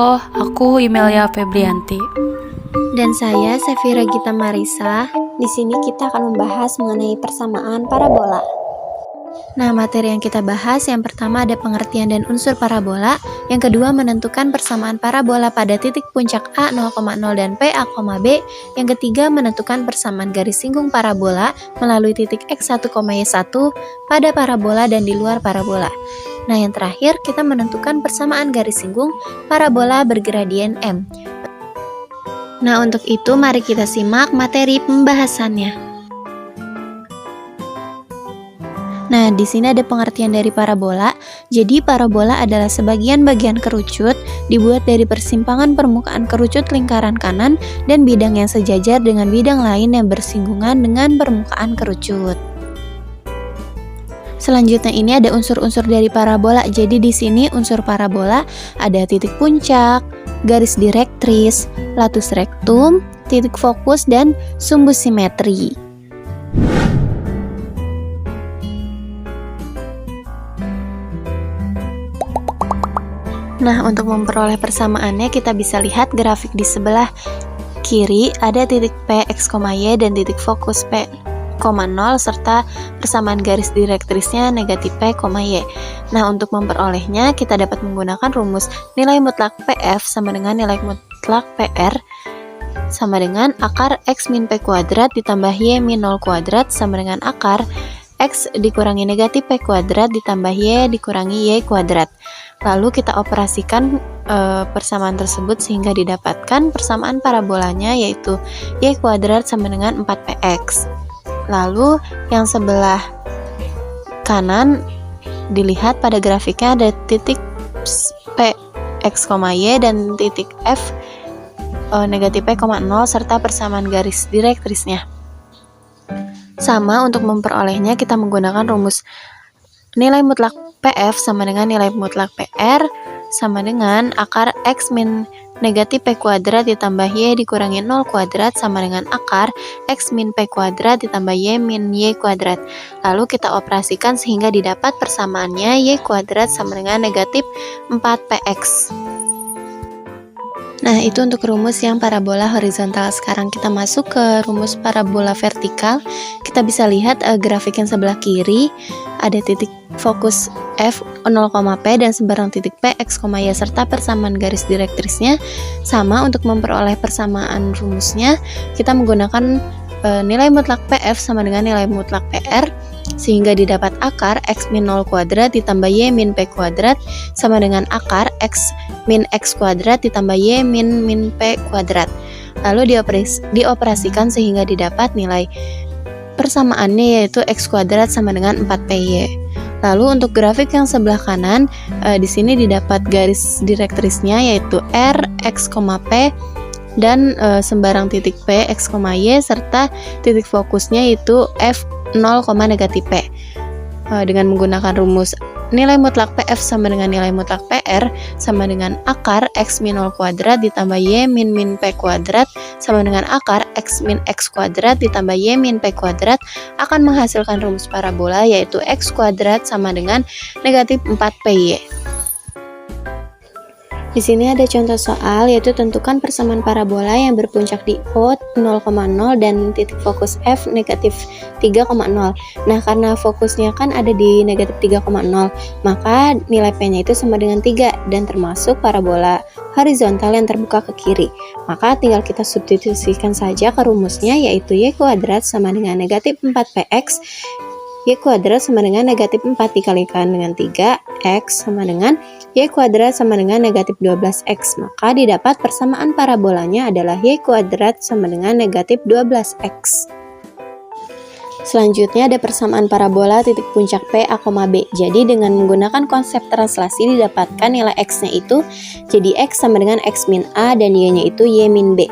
Halo, aku Imelia Febrianti. Dan saya Sefira Gita Marisa. Di sini kita akan membahas mengenai persamaan parabola. Nah, materi yang kita bahas yang pertama ada pengertian dan unsur parabola, yang kedua menentukan persamaan parabola pada titik puncak A 0,0 dan P A, B, yang ketiga menentukan persamaan garis singgung parabola melalui titik X1, Y1 pada parabola dan di luar parabola. Nah, yang terakhir kita menentukan persamaan garis singgung parabola bergradien M. Nah, untuk itu mari kita simak materi pembahasannya. Nah, di sini ada pengertian dari parabola. Jadi, parabola adalah sebagian-bagian kerucut dibuat dari persimpangan permukaan kerucut lingkaran kanan dan bidang yang sejajar dengan bidang lain yang bersinggungan dengan permukaan kerucut. Selanjutnya ini ada unsur-unsur dari parabola. Jadi di sini unsur parabola ada titik puncak, garis direktris, latus rectum, titik fokus, dan sumbus simetri. Nah, untuk memperoleh persamaannya kita bisa lihat grafik di sebelah kiri ada titik P, X, Y dan titik fokus P, 0 serta persamaan garis direktrisnya negatif P, Y. Nah, untuk memperolehnya kita dapat menggunakan rumus nilai mutlak PF sama dengan nilai mutlak PR sama dengan akar X min P kuadrat ditambah Y min 0 kuadrat sama dengan akar X dikurangi negatif P kuadrat ditambah Y dikurangi Y kuadrat. Lalu kita operasikan persamaan tersebut sehingga didapatkan persamaan parabolanya yaitu Y kuadrat sama dengan 4PX. Lalu yang sebelah kanan dilihat pada grafiknya ada titik P, X, Y dan titik F negatif P, 0 serta persamaan garis direktrisnya. Sama, untuk memperolehnya kita menggunakan rumus nilai mutlak PF sama dengan nilai mutlak PR sama dengan akar X min negatif P kuadrat ditambah Y dikurangi 0 kuadrat sama dengan akar X min P kuadrat ditambah Y min Y kuadrat. Lalu kita operasikan sehingga didapat persamaannya Y kuadrat sama dengan negatif 4PX. Nah, itu untuk rumus yang parabola horizontal. Sekarang kita masuk ke rumus parabola vertikal. Kita bisa lihat grafik yang sebelah kiri ada titik fokus F 0, P dan sembarang titik P, X, Y serta persamaan garis direktrisnya. Sama, untuk memperoleh persamaan rumusnya kita menggunakan nilai mutlak PF sama dengan nilai mutlak PR sehingga didapat akar X min 0 kuadrat ditambah Y min P kuadrat sama dengan akar X min X kuadrat ditambah Y min P kuadrat. Lalu dioperasikan sehingga didapat nilai persamaannya yaitu X kuadrat sama dengan 4PY. Lalu untuk grafik yang sebelah kanan di sini didapat garis direktrisnya yaitu R, X, P dan sembarang titik P, X, Y serta titik fokusnya yaitu F 0, negatif P. Dengan menggunakan rumus nilai mutlak PF sama dengan nilai mutlak PR sama dengan akar X min 0 kuadrat ditambah Y min P kuadrat sama dengan akar X min X kuadrat ditambah Y min P kuadrat akan menghasilkan rumus parabola yaitu X kuadrat sama dengan negatif 4PY. Di sini ada contoh soal yaitu tentukan persamaan parabola yang berpuncak di O 0,0 dan titik fokus F negatif 3,0. Nah, karena fokusnya kan ada di negatif 3,0, maka nilai P-nya itu sama dengan 3 dan termasuk parabola horizontal yang terbuka ke kiri. Maka tinggal kita substitusikan saja ke rumusnya yaitu Y kuadrat sama dengan negatif 4PX. Y kuadrat sama dengan negatif 4 dikalikan dengan 3, X sama dengan Y kuadrat sama dengan negatif 12X. Maka didapat persamaan parabolanya adalah Y kuadrat sama dengan negatif 12X. Selanjutnya ada persamaan parabola titik puncak P, A, B. Jadi dengan menggunakan konsep translasi didapatkan nilai X-nya itu jadi X sama dengan X min A dan Y-nya itu Y min B.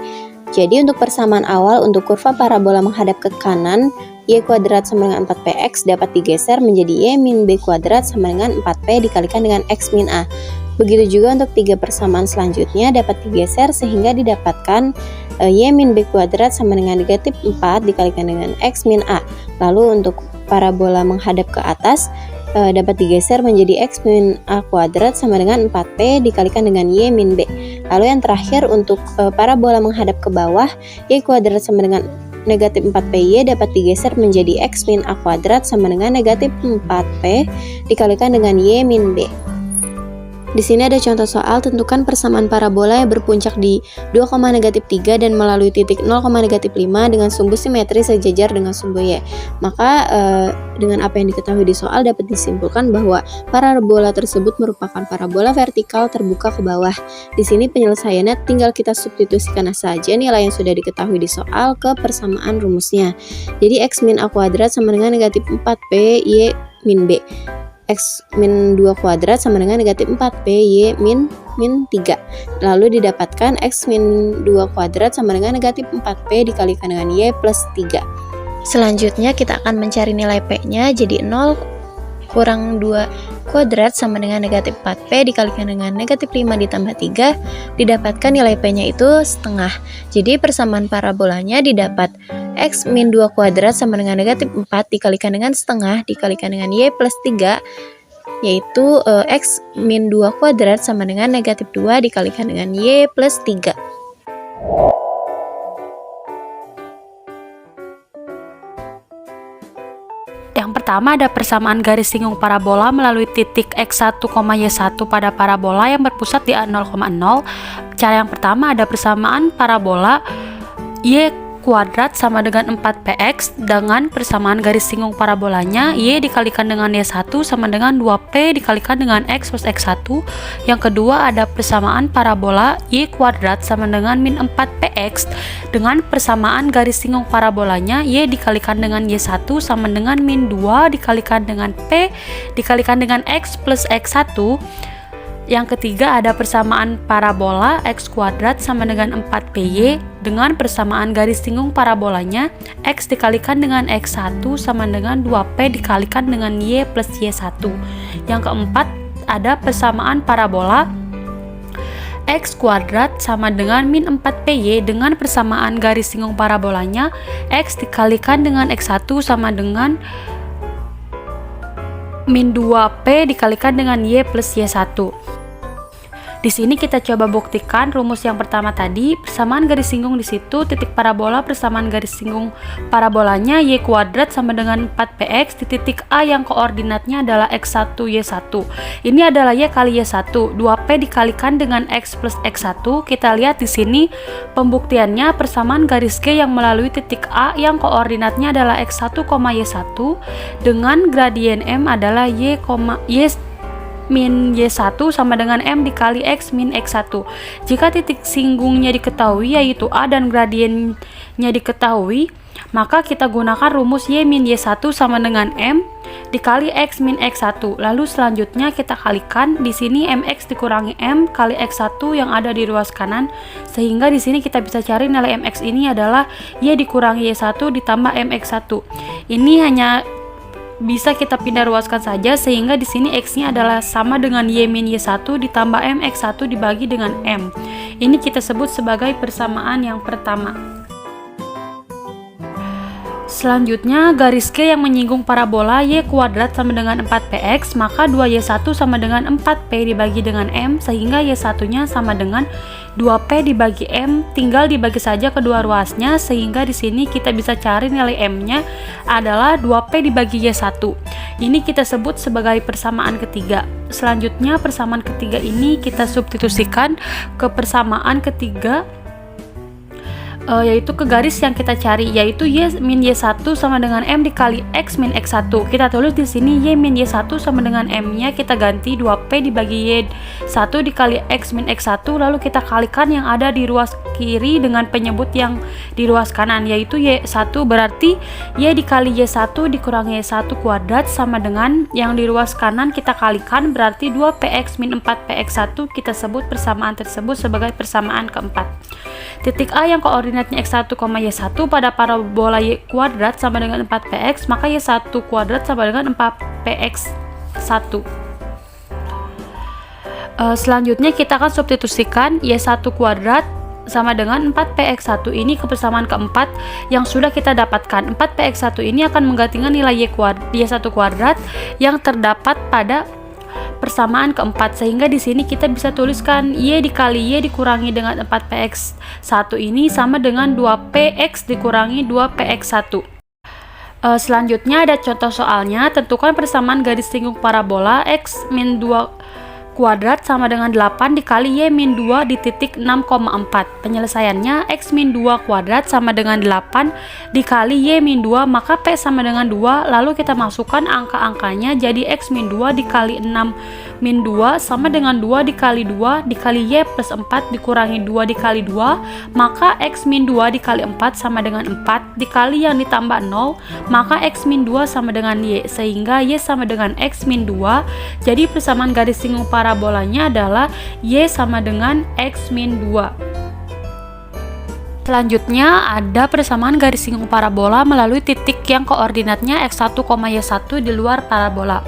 Jadi untuk persamaan awal untuk kurva parabola menghadap ke kanan, Y kuadrat sama dengan 4PX dapat digeser menjadi Y min B kuadrat sama dengan 4P dikalikan dengan X min A. Begitu juga untuk tiga persamaan selanjutnya dapat digeser sehingga didapatkan Y min B kuadrat sama dengan negatif 4 dikalikan dengan X min A. Lalu untuk parabola menghadap ke atas, dapat digeser menjadi X min A kuadrat sama dengan 4P dikalikan dengan Y min B. Lalu yang terakhir untuk parabola menghadap ke bawah, Y kuadrat sama dengan negatif 4PY dapat digeser menjadi X min A kuadrat sama dengan negatif 4P dikalikan dengan Y min B. Di sini ada contoh soal, tentukan persamaan parabola yang berpuncak di 2,-3 dan melalui titik 0,-5 dengan sumbu simetris sejajar dengan sumbu Y. Maka dengan apa yang diketahui di soal dapat disimpulkan bahwa parabola tersebut merupakan parabola vertikal terbuka ke bawah. Di sini penyelesaiannya tinggal kita substitusikan saja nilai yang sudah diketahui di soal ke persamaan rumusnya. Jadi X min A kuadrat sama dengan negatif 4P Y min B. X min 2 kuadrat sama dengan negatif 4P Y min 3. Lalu didapatkan X min 2 kuadrat sama dengan negatif 4P dikalikan dengan Y plus 3. Selanjutnya kita akan mencari nilai P-nya, jadi 0 kurang 2 kuadrat sama dengan negatif 4P dikalikan dengan negatif 5 ditambah 3, didapatkan nilai P-nya itu setengah. Jadi persamaan parabolanya didapat X min 2 kuadrat sama dengan negatif 4 dikalikan dengan setengah dikalikan dengan Y plus 3, yaitu X min 2 kuadrat sama dengan negatif 2 dikalikan dengan Y plus 3. Yang pertama ada persamaan garis singgung parabola melalui titik X1, Y1 pada parabola yang berpusat di A0,0. Cara yang pertama ada persamaan parabola Y kuadrat sama dengan 4px dengan persamaan garis singgung parabolanya Y dikalikan dengan Y1 sama dengan 2P dikalikan dengan X plus X1. Yang kedua ada persamaan parabola Y kuadrat sama dengan min 4px dengan persamaan garis singgung parabolanya Y dikalikan dengan Y1 sama dengan min 2 dikalikan dengan P dikalikan dengan X plus X1. Yang ketiga ada persamaan parabola X kuadrat sama dengan 4PY dengan persamaan garis singgung parabolanya X dikalikan dengan X1 sama dengan 2P dikalikan dengan Y plus Y1. Yang keempat ada persamaan parabola X kuadrat sama dengan min 4PY dengan persamaan garis singgung parabolanya X dikalikan dengan X1 sama dengan min 2P dikalikan dengan Y plus Y1. Di sini kita coba buktikan rumus yang pertama tadi, persamaan garis singgung di situ, titik parabola persamaan garis singgung parabolanya Y kuadrat sama dengan 4px di titik A yang koordinatnya adalah X1 Y1. Ini adalah Y kali Y1, 2P dikalikan dengan X plus X1. Kita lihat di sini pembuktiannya persamaan garis G yang melalui titik A yang koordinatnya adalah X1, Y1 dengan gradien M adalah Y min Y1 sama dengan M dikali X min X1. Jika titik singgungnya diketahui yaitu A dan gradiennya diketahui, maka kita gunakan rumus Y min Y1 sama dengan M dikali X min X1. Lalu selanjutnya kita kalikan, di sini MX dikurangi M kali X1 yang ada di ruas kanan, sehingga di sini kita bisa cari nilai MX ini adalah Y dikurangi Y1 ditambah MX1. Ini hanya bisa kita pindah ruaskan saja, sehingga di sini X-nya adalah sama dengan Y min Y1 ditambah MX1 dibagi dengan M. Ini kita sebut sebagai persamaan yang pertama. Selanjutnya garis G yang menyinggung parabola Y kuadrat sama dengan 4px, maka 2Y1 sama dengan 4P dibagi dengan M, sehingga Y1 nya sama dengan 2P dibagi M, tinggal dibagi saja kedua ruasnya, sehingga di sini kita bisa cari nilai M-nya adalah 2P dibagi Y1. Ini kita sebut sebagai persamaan ketiga. Selanjutnya persamaan ketiga ini kita substitusikan ke persamaan ketiga, yaitu ke garis yang kita cari, yaitu Y min Y1 sama dengan M dikali X min X1. Kita tulis di sini Y min Y1 sama dengan M-nya kita ganti 2P dibagi Y1 dikali X min X1, lalu kita kalikan yang ada di ruas kiri dengan penyebut yang di ruas kanan, yaitu Y1 berarti Y dikali Y1 dikurangi Y1 kuadrat sama dengan yang di ruas kanan kita kalikan, berarti 2PX min 4PX1. Kita sebut persamaan tersebut sebagai persamaan keempat. Titik A yang koordinatnya X1, Y1 pada parabola Y kuadrat sama dengan 4px, maka Y1 kuadrat sama dengan 4px1. Selanjutnya kita akan substitusikan Y1 kuadrat sama dengan 4px1 ini ke persamaan keempat yang sudah kita dapatkan. 4px1 ini akan menggantikan nilai y1 kuadrat yang terdapat pada persamaan keempat, sehingga di sini kita bisa tuliskan y dikali y dikurangi dengan 4px1 ini sama dengan 2px dikurangi 2px1. Selanjutnya ada contoh soalnya. Tentukan persamaan garis singgung parabola x min 2 kuadrat sama dengan 8 dikali y min 2 di titik 6,4. Penyelesaiannya x min 2 kuadrat sama dengan 8 dikali y min 2, maka p sama dengan 2, lalu kita masukkan angka-angkanya jadi x min 2 dikali 6 min 2 sama dengan 2 dikali 2 dikali y plus 4 dikurangi 2 dikali 2, maka x min 2 dikali 4 sama dengan 4 dikali yang ditambah 0, maka x min 2 sama dengan y, sehingga y sama dengan x min 2. Jadi persamaan garis singgung parabolanya adalah y sama dengan x min 2. Selanjutnya ada persamaan garis singgung parabola melalui titik yang koordinatnya x1, y1 di luar parabola.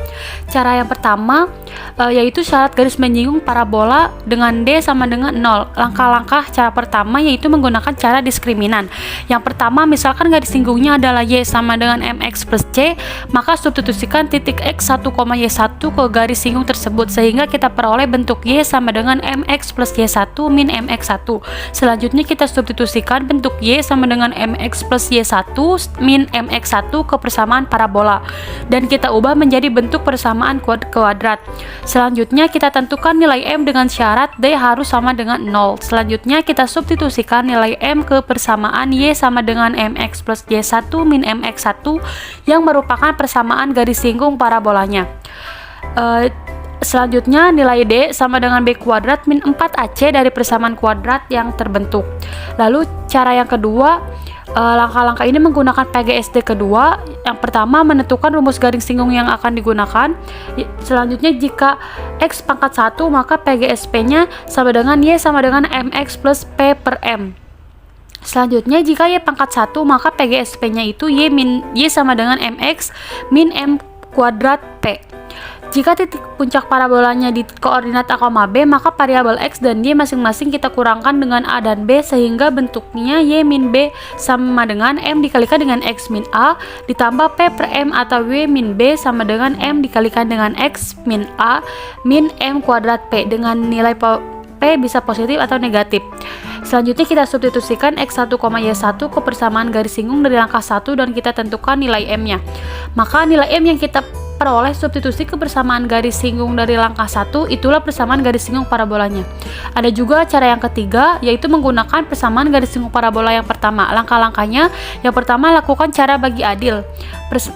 Cara yang pertama yaitu syarat garis menyinggung parabola dengan D sama dengan 0. Langkah-langkah cara pertama yaitu menggunakan cara diskriminan. Yang pertama, misalkan garis singgungnya adalah y sama dengan mx plus c, maka substitusikan titik x1, y1 ke garis singgung tersebut sehingga kita peroleh bentuk y sama dengan mx plus y1 min mx1. Selanjutnya kita substitusikan bentuk y sama dengan mx plus y1 min mx1 ke persamaan parabola dan kita ubah menjadi bentuk persamaan kuadrat. Selanjutnya kita tentukan nilai m dengan syarat d harus sama dengan 0. Selanjutnya kita substitusikan nilai m ke persamaan y sama dengan mx plus y1 min mx1 yang merupakan persamaan garis singgung parabolanya. Selanjutnya nilai D sama dengan B kuadrat min 4AC dari persamaan kuadrat yang terbentuk. Lalu cara yang kedua, langkah-langkah ini menggunakan PGSD kedua. Yang pertama, menentukan rumus garis singgung yang akan digunakan. Selanjutnya jika X pangkat 1 maka PGSP-nya sama dengan Y sama dengan MX plus P per M. Selanjutnya jika Y pangkat 1 maka PGSP-nya itu Y sama dengan MX min M kuadrat P. Jika titik puncak parabolanya di koordinat A, B, maka variabel X dan Y masing-masing kita kurangkan dengan A dan B sehingga bentuknya Y min B sama dengan M dikalikan dengan X min A ditambah P per M atau Y min B sama dengan M dikalikan dengan X min A min M kuadrat P dengan nilai P bisa positif atau negatif. Selanjutnya kita substitusikan X1, Y1 ke persamaan garis singgung dari langkah 1 dan kita tentukan nilai M-nya. Maka nilai M yang kita peroleh substitusi ke persamaan garis singgung dari langkah 1, itulah persamaan garis singgung parabolanya. Ada juga cara yang ketiga, yaitu menggunakan persamaan garis singgung parabola yang pertama. Langkah-langkahnya, yang pertama lakukan cara bagi adil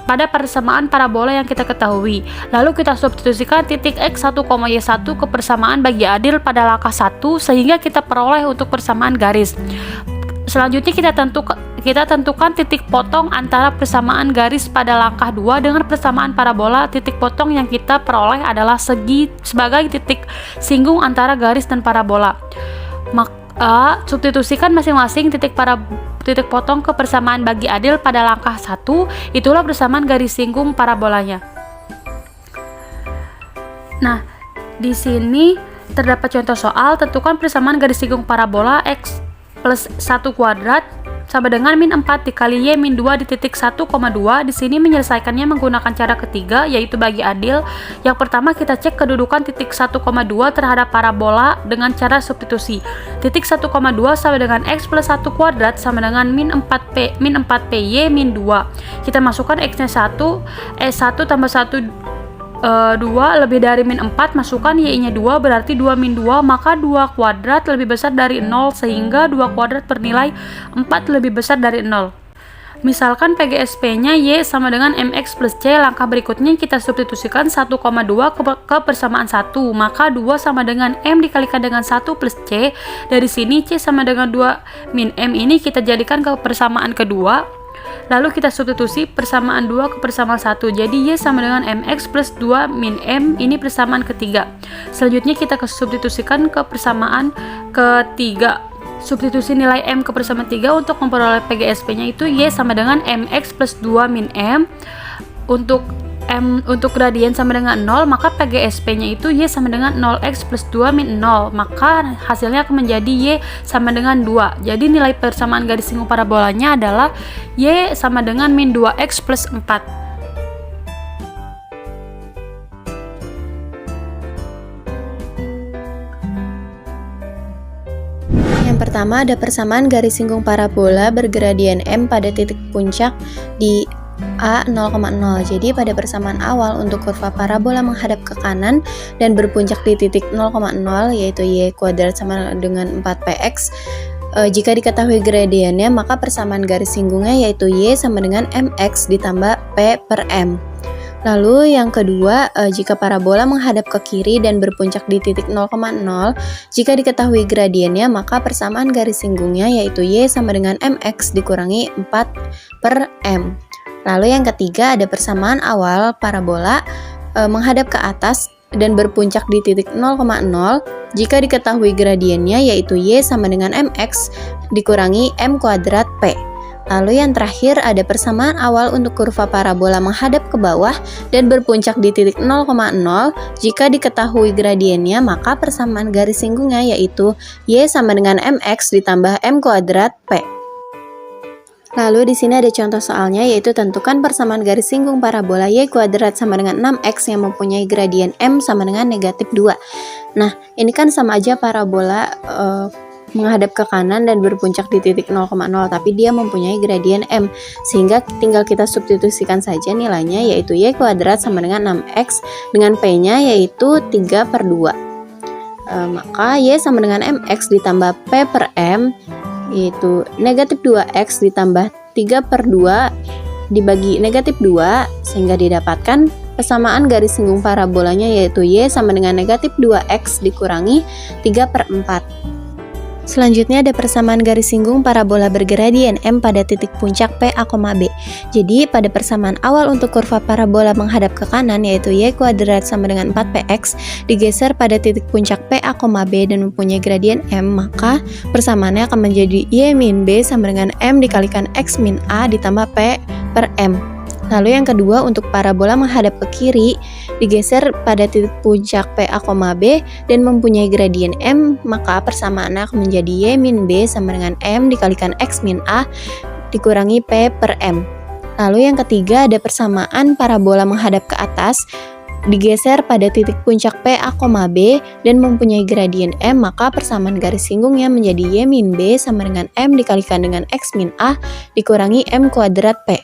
pada persamaan parabola yang kita ketahui. Lalu kita substitusikan titik X1, Y1 ke persamaan bagi adil pada langkah 1 sehingga kita peroleh untuk persamaan garis. Selanjutnya kita tentukan titik potong antara persamaan garis pada langkah 2 dengan persamaan parabola. Titik potong yang kita peroleh adalah sebagai titik singgung antara garis dan parabola. Maka substitusikan masing-masing titik potong ke persamaan bagi adil pada langkah 1, itulah persamaan garis singgung parabolanya. Nah, di sini terdapat contoh soal. Tentukan persamaan garis singgung parabola X plus 1 kuadrat sama dengan min 4 dikali Y min 2 di titik 1,2. Di sini menyelesaikannya menggunakan cara ketiga, yaitu bagi adil. Yang pertama kita cek kedudukan titik 1,2 terhadap parabola dengan cara substitusi. Titik 1,2 sama dengan X plus 1 kuadrat sama dengan min 4P Y min 2. Kita masukkan X-nya 1, 1 tambah 1 2 lebih dari min 4, masukkan Y-nya 2 berarti 2 min 2, maka 2 kuadrat lebih besar dari 0 sehingga 2 kuadrat bernilai 4 lebih besar dari 0. Misalkan PGSP-nya Y sama dengan MX plus C. Langkah berikutnya kita substitusikan 1,2 ke persamaan 1, maka 2 sama dengan M dikalikan dengan 1 plus C. Dari sini C sama dengan 2 min M ini kita jadikan ke persamaan kedua. Lalu kita substitusi persamaan 2 ke persamaan 1. Jadi Y sama dengan MX plus 2 min M, ini persamaan ketiga. Selanjutnya kita substitusikan ke persamaan ketiga. Substitusi nilai M ke persamaan 3 untuk memperoleh PGSP-nya itu Y sama dengan MX plus 2 min M. Untuk untuk gradien sama dengan 0, maka PGSP-nya itu Y sama dengan 0x plus 2 min 0, maka hasilnya akan menjadi Y sama dengan 2. Jadi nilai persamaan garis singgung parabolanya adalah Y sama dengan min 2x plus 4. Yang pertama ada persamaan garis singgung parabola bergradien M pada titik puncak di A 0,0. Jadi pada persamaan awal untuk kurva parabola menghadap ke kanan dan berpuncak di titik 0,0 yaitu Y kuadrat sama dengan 4px. Jika diketahui gradiennya, maka persamaan garis singgungnya yaitu Y sama dengan mx ditambah P per M. Lalu yang kedua, jika parabola menghadap ke kiri dan berpuncak di titik 0,0, jika diketahui gradiennya, maka persamaan garis singgungnya yaitu Y sama dengan mx dikurangi 4 per M. Lalu yang ketiga, ada persamaan awal parabola menghadap ke atas dan berpuncak di titik 0,0, jika diketahui gradiennya yaitu Y sama dengan mx dikurangi M kuadrat P. Lalu yang terakhir ada persamaan awal untuk kurva parabola menghadap ke bawah dan berpuncak di titik 0,0. Jika diketahui gradiennya, maka persamaan garis singgungnya yaitu Y sama dengan mx ditambah M kuadrat P. Lalu di sini ada contoh soalnya, yaitu tentukan persamaan garis singgung parabola Y kuadrat sama dengan 6x yang mempunyai gradien M sama dengan negatif 2. Nah, ini kan sama aja parabola menghadap ke kanan dan berpuncak di titik 0,0, tapi dia mempunyai gradien M, sehingga tinggal kita substitusikan saja nilainya, yaitu Y kuadrat sama dengan 6x dengan P-nya yaitu 3 per 2. Maka Y sama dengan mx ditambah P per M yaitu negatif 2x ditambah 3 per 2 dibagi negatif 2, sehingga didapatkan persamaan garis singgung parabolanya yaitu Y sama dengan negatif 2x dikurangi 3 per 4. Selanjutnya ada persamaan garis singgung parabola bergradien M pada titik puncak PA, B. Jadi pada persamaan awal untuk kurva parabola menghadap ke kanan yaitu Y kuadrat sama dengan 4px digeser pada titik puncak PA, B dan mempunyai gradien M, maka persamaannya akan menjadi Y min B sama dengan M dikalikan X min A ditambah P per M. Lalu yang kedua, untuk parabola menghadap ke kiri digeser pada titik puncak PA, B dan mempunyai gradien M, maka persamaannya akan menjadi Y min B sama dengan M dikalikan X min A dikurangi P per M. Lalu yang ketiga, ada persamaan parabola menghadap ke atas digeser pada titik puncak PA, B dan mempunyai gradien M, maka persamaan garis singgungnya menjadi Y min B sama dengan M dikalikan dengan X min A dikurangi M kuadrat P.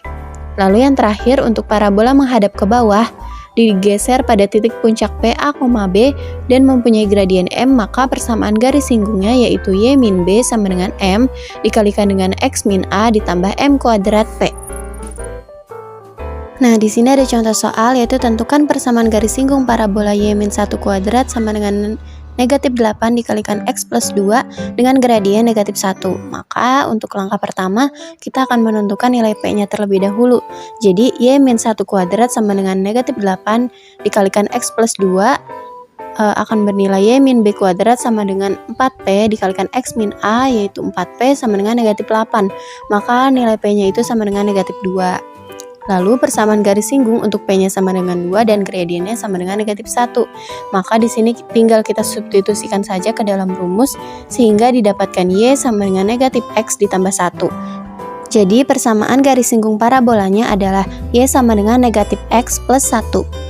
Lalu yang terakhir, untuk parabola menghadap ke bawah digeser pada titik puncak PA, B dan mempunyai gradien M, maka persamaan garis singgungnya yaitu Y min B sama dengan M dikalikan dengan X min A ditambah M kuadrat P. Nah, di sini ada contoh soal, yaitu tentukan persamaan garis singgung parabola Y min 1 kuadrat sama dengan negatif 8 dikalikan X plus 2 dengan gradien negatif 1. Maka untuk langkah pertama kita akan menentukan nilai P-nya terlebih dahulu. Jadi Y min 1 kuadrat sama dengan negatif 8 dikalikan X plus 2 akan bernilai Y min B kuadrat sama dengan 4P dikalikan X min A yaitu 4P sama dengan negatif 8. Maka nilai P-nya itu sama dengan negatif 2. Lalu persamaan garis singgung untuk P-nya sama dengan 2 dan gradiennya sama dengan negatif 1. Maka di sini tinggal kita substitusikan saja ke dalam rumus sehingga didapatkan Y sama dengan negatif X ditambah 1. Jadi persamaan garis singgung parabolanya adalah Y sama dengan negatif X plus 1.